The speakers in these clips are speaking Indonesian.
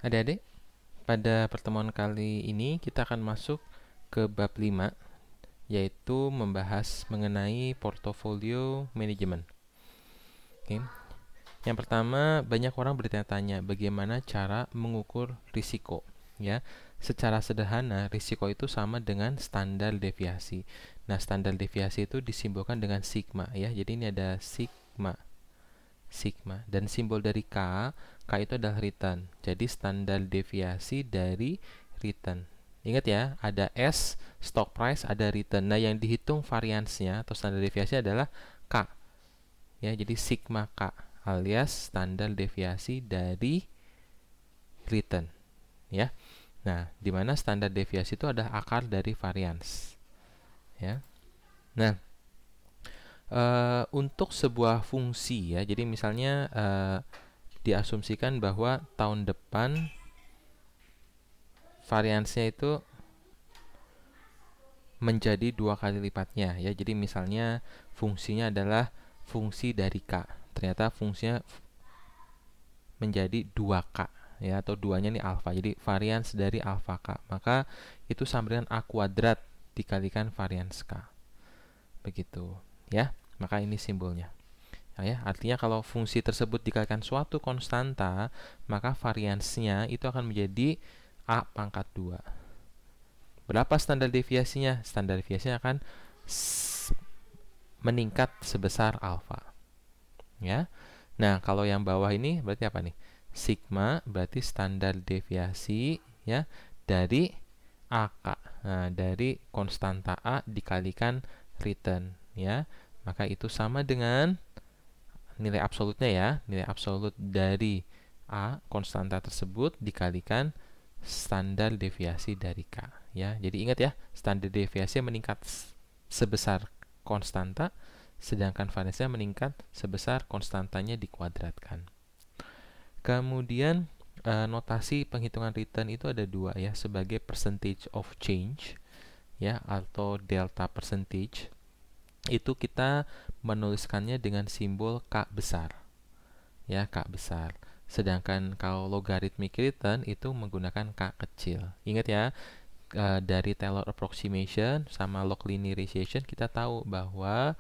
Adik-adik, pada pertemuan kali ini kita akan masuk ke bab 5, yaitu membahas mengenai portofolio manajemen. Oke. Yang pertama, banyak orang bertanya-tanya bagaimana cara mengukur risiko. Ya, secara sederhana risiko itu sama dengan standar deviasi. Nah, standar deviasi itu disimbolkan dengan sigma, ya. Jadi ini ada sigma, dan simbol dari K itu adalah return. Jadi standar deviasi dari return. Ingat ya, ada S stock price, ada return. Nah, yang dihitung variansnya atau standar deviasi adalah K. Ya, jadi sigma K alias standar deviasi dari return, ya. Nah, di mana standar deviasi itu adalah akar dari varians, ya. Nah, untuk sebuah fungsi, ya, jadi misalnya diasumsikan bahwa tahun depan variansnya itu menjadi 2 kali lipatnya, ya. Jadi misalnya fungsinya adalah fungsi dari K, ternyata fungsinya menjadi 2K, ya, atau duanya ini alfa. Jadi varians dari alfa K, maka itu sama dengan A kuadrat dikalikan varians K. Begitu, ya. Maka ini simbolnya. Ya, artinya kalau fungsi tersebut dikalikan suatu konstanta, maka variansnya itu akan menjadi A pangkat 2. Berapa standar deviasinya? Standar deviasinya akan meningkat sebesar alfa. Ya. Nah, kalau yang bawah ini berarti apa nih? Sigma berarti standar deviasi, ya, dari AK. Nah, dari konstanta A dikalikan return, ya. Maka itu sama dengan nilai absolutnya, ya. Nilai absolut dari A konstanta tersebut dikalikan standar deviasi dari K, ya. Jadi ingat ya, standar deviasi meningkat sebesar konstanta, sedangkan variansnya meningkat sebesar konstantanya dikuadratkan. Kemudian notasi penghitungan return itu ada 2, ya, sebagai percentage of change, ya, atau delta percentage. Itu kita menuliskannya dengan simbol K besar, ya, K besar. Sedangkan kalau logarithmic return itu menggunakan K kecil. Ingat ya, dari Taylor approximation sama log linearization kita tahu bahwa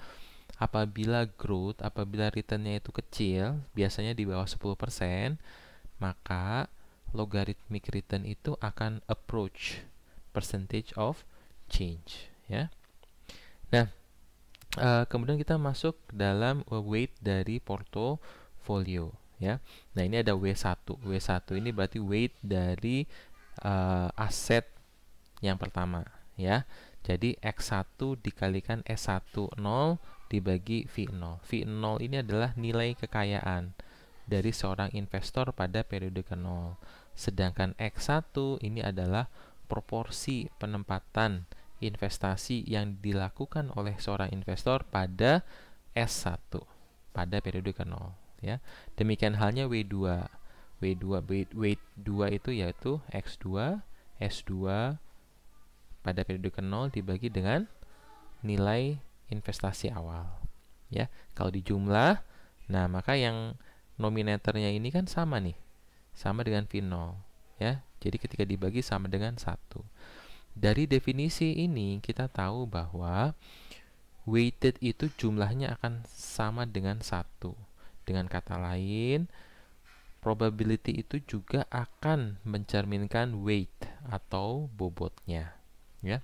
apabila returnnya itu kecil, biasanya di bawah 10%, maka logarithmic return itu akan approach percentage of change, ya. Nah, kemudian kita masuk dalam weight dari portofolio, ya. Nah, ini ada W1. W1 ini berarti weight dari aset yang pertama, ya. Jadi X1 dikalikan S1 0 dibagi V0. V0 ini adalah nilai kekayaan dari seorang investor pada periode ke-0. Sedangkan X1 ini adalah proporsi penempatan investasi yang dilakukan oleh seorang investor pada S1 pada periode ke-0, ya. Demikian halnya W2. W2 itu yaitu X2 S2 pada periode ke-0 dibagi dengan nilai investasi awal, ya. Kalau dijumlah, nah maka yang nominatornya ini kan sama nih, sama dengan V0, ya. Jadi ketika dibagi sama dengan 1. Dari definisi ini kita tahu bahwa weighted itu jumlahnya akan sama dengan 1. Dengan kata lain, probability itu juga akan mencerminkan weight atau bobotnya, ya.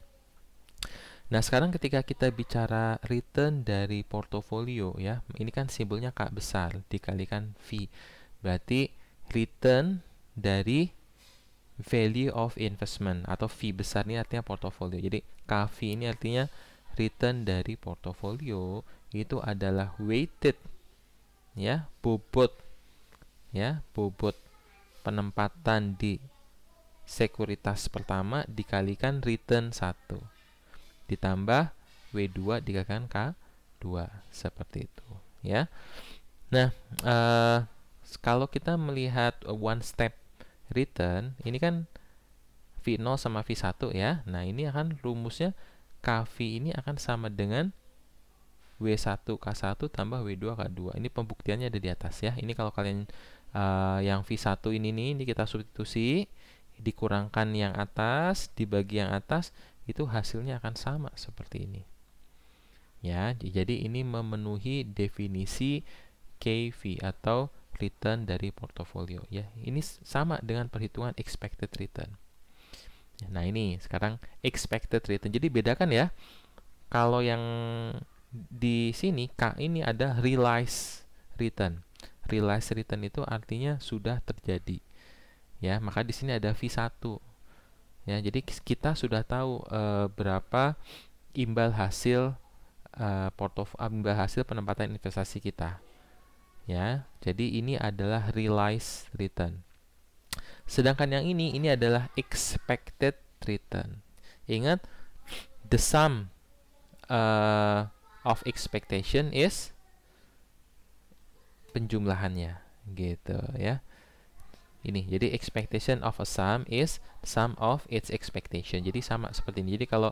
Nah, sekarang ketika kita bicara return dari portofolio, ya, ini kan simbolnya K besar dikalikan V. Berarti return dari value of investment atau V besar ini artinya portofolio. Jadi KV ini artinya return dari portofolio itu adalah weighted, ya, bobot, ya, bobot penempatan di sekuritas pertama dikalikan return 1 ditambah W2 dikalikan K2, seperti itu, ya. Nah, kalau kita melihat one step return, ini kan V0 sama V1, ya. Nah, ini akan rumusnya KV ini akan sama dengan W1 K1 tambah W2 K2. Ini pembuktiannya ada di atas, ya. Ini kalau kalian Yang V1 ini kita substitusi, dikurangkan yang atas, dibagi yang atas, itu hasilnya akan sama seperti ini. Ya, jadi ini memenuhi definisi KV atau return dari portofolio. Ya, ini sama dengan perhitungan expected return. Nah, ini sekarang expected return. Jadi bedakan ya. Kalau yang di sini K ini ada realized return. Realized return itu artinya sudah terjadi. Ya, maka di sini ada V1. Ya, jadi kita sudah tahu berapa imbal hasil imbal hasil penempatan investasi kita. Ya, jadi ini adalah realized return. Sedangkan yang ini adalah expected return. Ingat, the sum of expectation is penjumlahannya, gitu ya. Ini, jadi expectation of a sum is sum of its expectation. Jadi sama seperti ini. Jadi kalau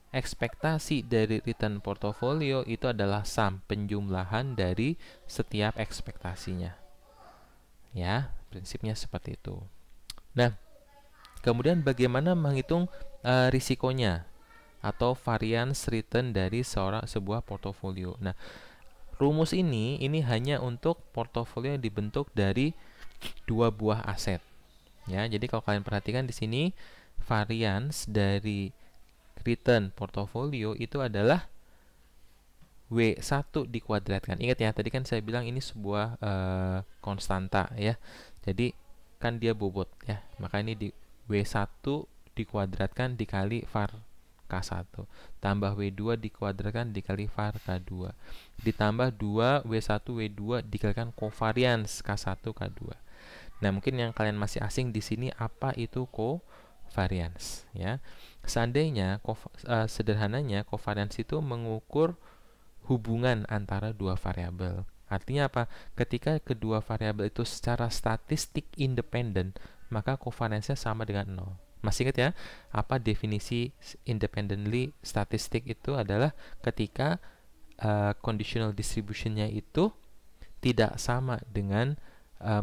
ekspektasi dari return portofolio itu adalah sum, penjumlahan dari setiap ekspektasinya. Ya, prinsipnya seperti itu. Nah, kemudian bagaimana menghitung risikonya atau variance return dari sebuah portofolio. Nah, rumus ini hanya untuk portofolio yang dibentuk dari dua buah aset. Ya, jadi kalau kalian perhatikan di sini variance dari return portofolio itu adalah W1 dikuadratkan. Ingat ya, tadi kan saya bilang ini sebuah konstanta ya. Jadi kan dia bobot ya. Maka ini di W1 dikuadratkan dikali var K1 tambah W2 dikuadratkan dikali var K2 ditambah 2 W1 W2 dikalikan covariance K1 K2. Nah, mungkin yang kalian masih asing di sini apa itu covariance ya. Seandainya sederhananya covariance itu mengukur hubungan antara dua variabel. Artinya apa? Ketika kedua variabel itu secara statistik independen, maka covariance-nya sama dengan 0. Masih ingat ya? Apa definisi independently statistik itu adalah ketika conditional distribution-nya itu tidak sama dengan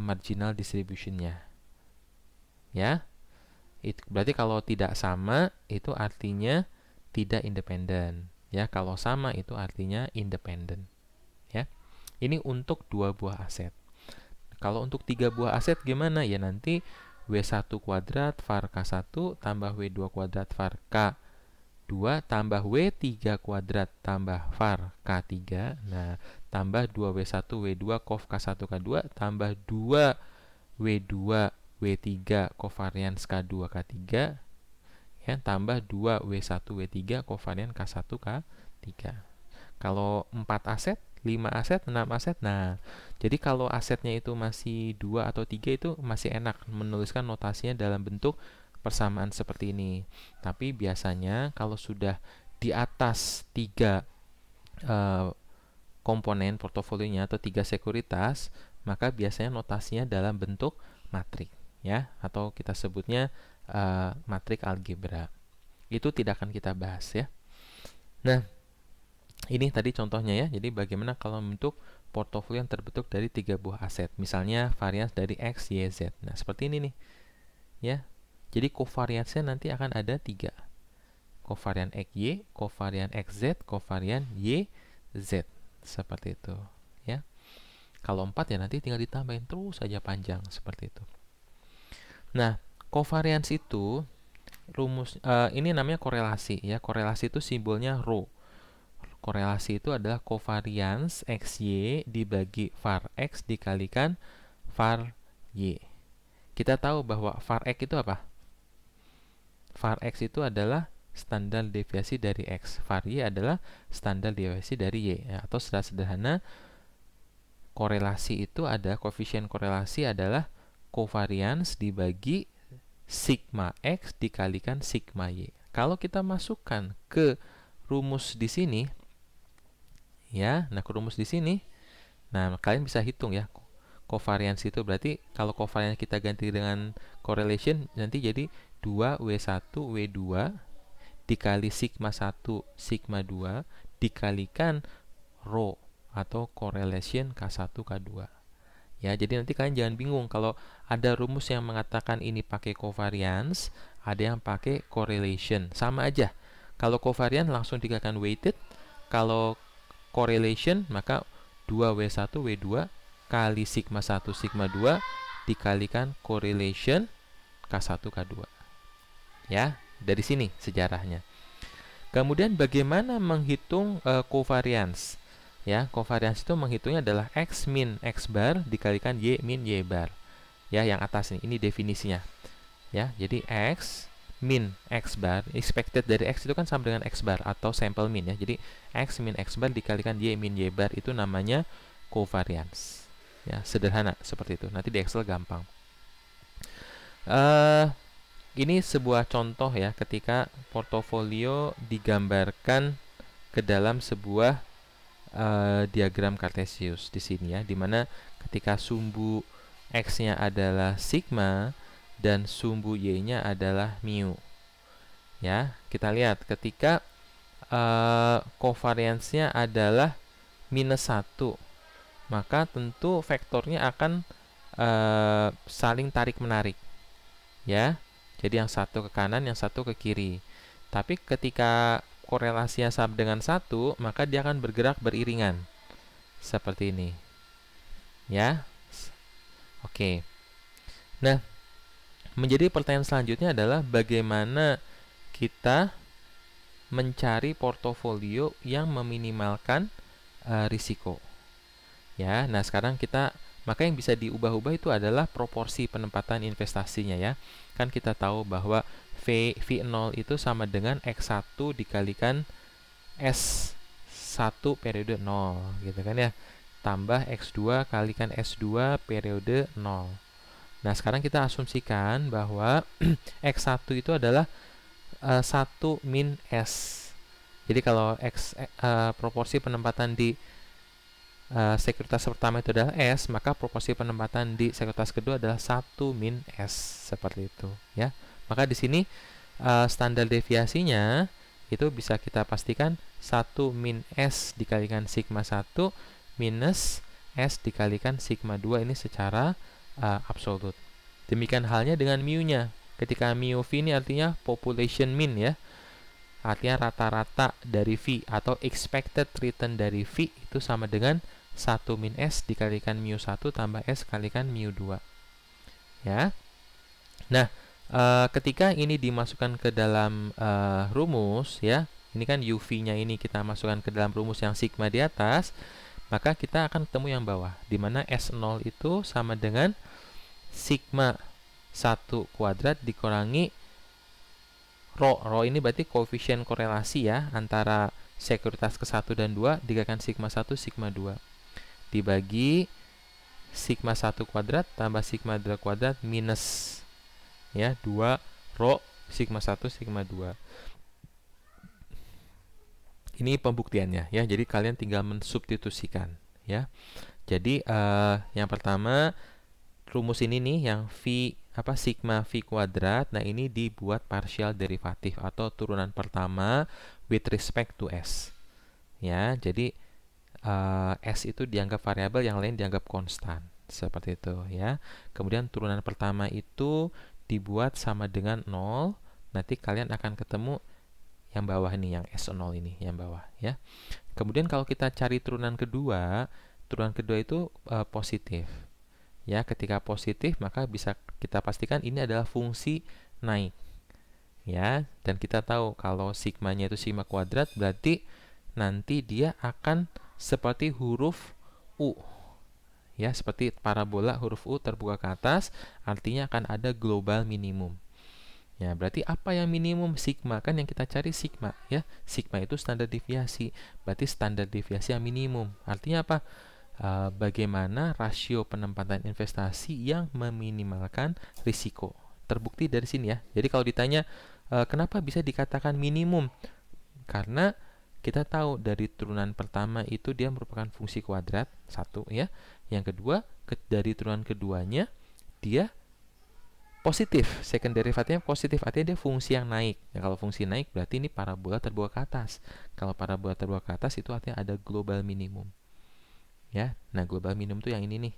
marginal distribution-nya. Ya. Itu berarti kalau tidak sama itu artinya tidak independen. Ya, kalau sama itu artinya independen. Ya. Ini untuk dua buah aset. Kalau untuk tiga buah aset gimana? Ya nanti W1 kuadrat var K1 tambah W2 kuadrat var K2 tambah W3 kuadrat tambah var K3. Nah, tambah 2W1 W2 cov K1 K2 tambah 2 W2 W3 covariance K2 K3 ya, tambah 2 W1 W3 covariance K1 K3. Kalau 4 aset, 5 aset, 6 aset. Nah, jadi kalau asetnya itu masih 2 atau 3 itu masih enak menuliskan notasinya dalam bentuk persamaan seperti ini. Tapi biasanya kalau sudah di atas 3 komponen portofolionya atau 3 sekuritas, maka biasanya notasinya dalam bentuk matrik ya, atau kita sebutnya matrik algebra. Itu tidak akan kita bahas ya. Nah, ini tadi contohnya ya. Jadi bagaimana kalau membentuk portofolio yang terbentuk dari 3 buah aset. Misalnya varians dari X, Y, Z. Nah, seperti ini nih. Ya. Jadi covariance-nya nanti akan ada 3. Covarian XY, covarian XZ, covarian YZ. Seperti itu, ya. Kalau 4 ya nanti tinggal ditambahin terus saja panjang seperti itu. Nah, covariance itu rumus ini namanya korelasi ya. Korelasi itu simbolnya rho. Korelasi itu adalah covariance XY dibagi var X dikalikan var Y. Kita tahu bahwa var X itu apa? Var X itu adalah standar deviasi dari X. Var Y adalah standar deviasi dari Y. Ya, atau secara sederhana, korelasi itu ada, koefisien korelasi adalah covariance dibagi sigma X dikalikan sigma Y. Kalau kita masukkan ke rumus di sini, ya, nah ke rumus di sini, nah kalian bisa hitung ya, covariance itu berarti kalau covariance kita ganti dengan correlation nanti jadi 2W1 W2 dikali sigma 1 sigma 2 dikalikan rho atau correlation K1 K2. Ya, jadi nanti kalian jangan bingung kalau ada rumus yang mengatakan ini pakai covariance, ada yang pakai correlation. Sama aja. Kalau covariance langsung dikatakan weighted, kalau correlation maka 2W1W2 kali sigma 1 sigma 2 dikalikan correlation K1 K2. Ya, dari sini sejarahnya. Kemudian bagaimana menghitung covariance? Ya, covariance itu menghitungnya adalah X min X bar dikalikan Y min Y bar. Ya, yang atas ini definisinya. Ya, jadi X min X bar, expected dari X itu kan sama dengan X bar atau sampel min ya. Jadi X min X bar dikalikan Y min Y bar itu namanya covariance. Ya, sederhana seperti itu. Nanti di Excel gampang. Ini sebuah contoh ya ketika portofolio digambarkan ke dalam sebuah diagram Cartesius di sini ya, dimana ketika sumbu X-nya adalah sigma dan sumbu Y-nya adalah mu. Ya, kita lihat ketika covariance-nya adalah minus 1, maka tentu vektornya akan saling tarik-menarik. Ya, jadi yang satu ke kanan, yang satu ke kiri. Tapi ketika korelasinya sama dengan 1, maka dia akan bergerak beriringan. Seperti ini. Ya. Oke. Nah, menjadi pertanyaan selanjutnya adalah bagaimana kita mencari portofolio yang meminimalkan risiko. Ya, nah sekarang maka yang bisa diubah-ubah itu adalah proporsi penempatan investasinya ya. Kan kita tahu bahwa V0 itu sama dengan X1 dikalikan S1 periode 0 gitu kan ya. Tambah X2 kalikan S2 periode 0. Nah, sekarang kita asumsikan bahwa X1 itu adalah 1 min S. Jadi kalau proporsi penempatan di sekuritas pertama itu adalah S, maka proporsi penempatan di sekuritas kedua adalah 1 min S, seperti itu ya. Maka di sini standar deviasinya itu bisa kita pastikan 1 min S dikalikan sigma 1 minus S dikalikan sigma 2 ini secara absolut. Demikian halnya dengan mu-nya. Ketika mu V ini artinya population mean ya. Artinya rata-rata dari V atau expected return dari V itu sama dengan 1 min S dikalikan mu 1 tambah S kalikan mu 2. Ya. Nah, ketika ini dimasukkan ke dalam rumus ya, ini kan UV-nya ini kita masukkan ke dalam rumus yang sigma di atas, maka kita akan ketemu yang bawah, di mana S0 itu sama dengan sigma 1 kuadrat dikurangi Rho ini berarti koefisien korelasi ya antara sekuritas ke-1 dan 2 dikalikan sigma 1 sigma 2 dibagi sigma 1 kuadrat tambah sigma 2 kuadrat minus ya 2 Rho sigma 1 sigma 2. Ini pembuktiannya ya. Jadi kalian tinggal mensubstitusikan ya. Jadi yang pertama rumus ini nih yang sigma V kuadrat. Nah, ini dibuat partial derivatif atau turunan pertama with respect to S. Ya, jadi S itu dianggap variabel, yang lain dianggap konstan. Seperti itu ya. Kemudian turunan pertama itu dibuat sama dengan 0. Nanti kalian akan ketemu yang bawah ini, yang S0 ini, yang bawah ya. Kemudian kalau kita cari turunan kedua itu positif. Ya, ketika positif maka bisa kita pastikan ini adalah fungsi naik. Ya, dan kita tahu kalau sigmanya itu sigma kuadrat berarti nanti dia akan seperti huruf U. Ya, seperti parabola huruf U terbuka ke atas, artinya akan ada global minimum. Ya, berarti apa yang minimum? Sigma, kan yang kita cari sigma ya. Sigma itu standar deviasi. Berarti standar deviasi yang minimum. Artinya apa? Bagaimana rasio penempatan investasi yang meminimalkan risiko. Terbukti dari sini ya. Jadi kalau ditanya kenapa bisa dikatakan minimum? Karena kita tahu dari turunan pertama itu dia merupakan fungsi kuadrat, satu ya. Yang kedua, dari turunan keduanya dia positif, second derivatifnya positif, artinya dia fungsi yang naik. Ya, kalau fungsi naik berarti ini parabola terbuka ke atas. Kalau parabola terbuka ke atas itu artinya ada global minimum. Ya, nah global minimum itu yang ini nih,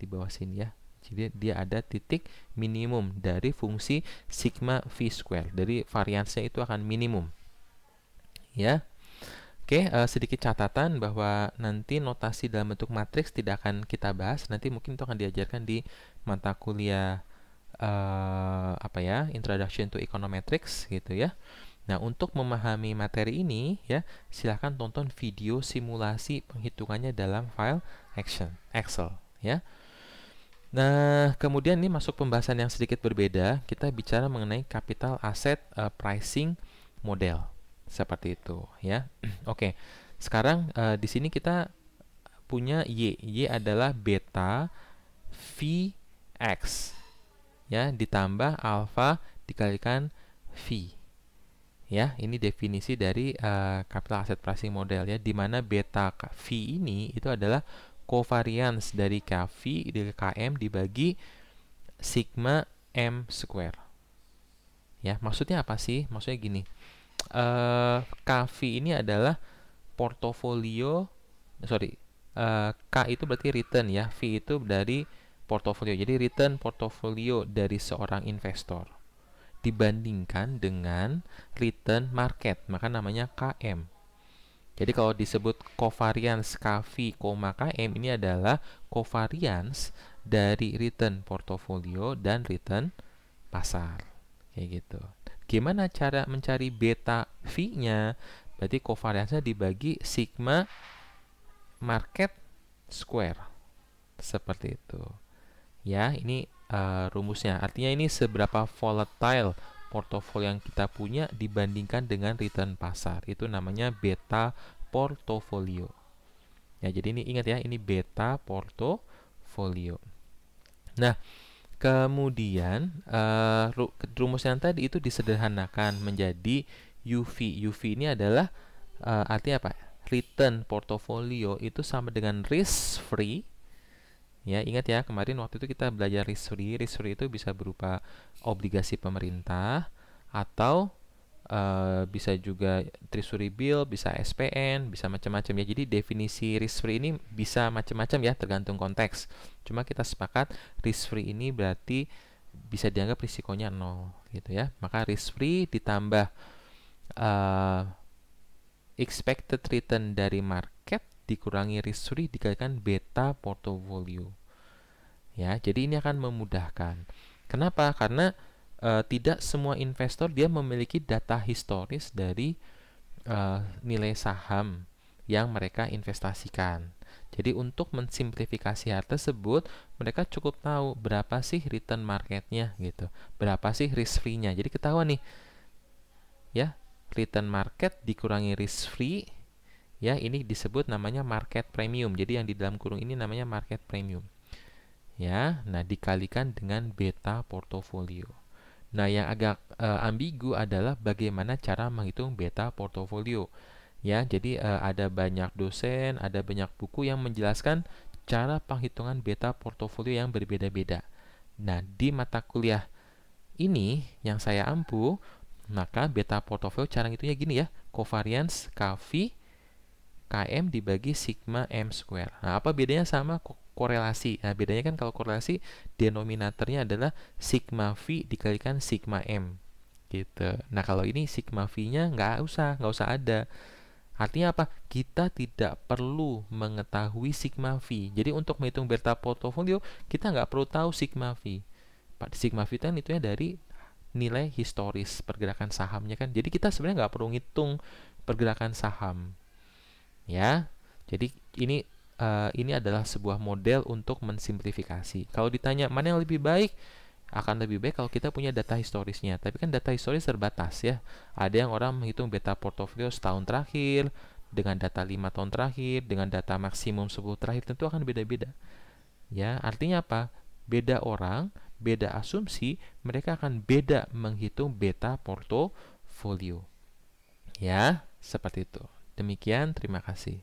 di bawah sini ya. Jadi dia ada titik minimum dari fungsi sigma V square. Dari variansnya itu akan minimum. Ya. Oke, sedikit catatan bahwa nanti notasi dalam bentuk matriks tidak akan kita bahas. Nanti mungkin itu akan diajarkan di mata kuliah Introduction to Econometrics gitu ya. Nah, untuk memahami materi ini ya, silahkan tonton video simulasi penghitungannya dalam file Excel ya. Nah, kemudian ini masuk pembahasan yang sedikit berbeda. Kita bicara mengenai capital asset pricing model. Seperti itu ya. Oke. Sekarang di sini kita punya Y. Y adalah beta Vx ya, ditambah alpha dikalikan V. Ya, ini definisi dari capital asset pricing model ya, di mana beta V ini itu adalah covariance dari KV dari KM dibagi sigma M square. Ya, maksudnya apa sih? Maksudnya gini, KV ini adalah portofolio, K itu berarti return ya, V itu dari portofolio. Jadi return portofolio dari seorang investor dibandingkan dengan return market, maka namanya KM. Jadi kalau disebut covariance KV, KM ini adalah covariance dari return portofolio dan return pasar. Kayak gitu. Gimana cara mencari beta V-nya? Berarti covariance-nya dibagi sigma market square. Seperti itu. Ya, ini rumusnya. Artinya ini seberapa volatile portofolio yang kita punya dibandingkan dengan return pasar. Itu namanya beta portofolio. Ya, jadi ini ingat ya, ini beta portofolio. Nah, kemudian rumus yang tadi itu disederhanakan menjadi UV. UV ini adalah artinya apa? Return portofolio itu sama dengan risk free. Ya, ingat ya, kemarin waktu itu kita belajar risk free. Risk free itu bisa berupa obligasi pemerintah atau bisa juga treasury bill, bisa SPN, bisa macam-macam ya. Jadi definisi risk free ini bisa macam-macam ya, tergantung konteks. Cuma kita sepakat risk free ini berarti bisa dianggap risikonya 0 gitu ya. Maka risk free ditambah expected return dari market dikurangi risk free dikalikan beta portfolio. Ya, jadi ini akan memudahkan. Kenapa? Karena tidak semua investor dia memiliki data historis dari nilai saham yang mereka investasikan. Jadi untuk mensimplifikasi hal tersebut, mereka cukup tahu berapa sih return marketnya gitu, berapa sih risk free-nya. Jadi ketahuan nih, ya, return market dikurangi risk free, ya, ini disebut namanya market premium. Jadi yang di dalam kurung ini namanya market premium. Ya, nah dikalikan dengan beta portofolio. Nah, yang agak ambigu adalah bagaimana cara menghitung beta portofolio. Ya, jadi ada banyak dosen, ada banyak buku yang menjelaskan cara penghitungan beta portofolio yang berbeda-beda. Nah, di mata kuliah ini yang saya ampu, maka beta portofolio cara ngitungnya gini ya, covariance KV KM dibagi sigma M square. Nah, apa bedanya sama korelasi? Nah, bedanya kan kalau korelasi denominatornya adalah sigma V dikalikan sigma M. Gitu. Nah, kalau ini sigma V-nya nggak usah ada. Artinya apa? Kita tidak perlu mengetahui sigma V. Jadi untuk menghitung beta portofolio, kita nggak perlu tahu sigma V. Sigma V kan itunya dari nilai historis pergerakan sahamnya kan. Jadi kita sebenarnya nggak perlu ngitung pergerakan saham. Ya, jadi ini adalah sebuah model untuk mensimplifikasi. Kalau ditanya mana yang lebih baik, akan lebih baik kalau kita punya data historisnya. Tapi kan data historis terbatas ya. Ada yang orang menghitung beta portofolio setahun terakhir, dengan data 5 tahun terakhir, dengan data maksimum 10 terakhir, tentu akan beda-beda. Ya, artinya apa? Beda orang, beda asumsi, mereka akan beda menghitung beta portofolio. Ya, seperti itu. Demikian, terima kasih.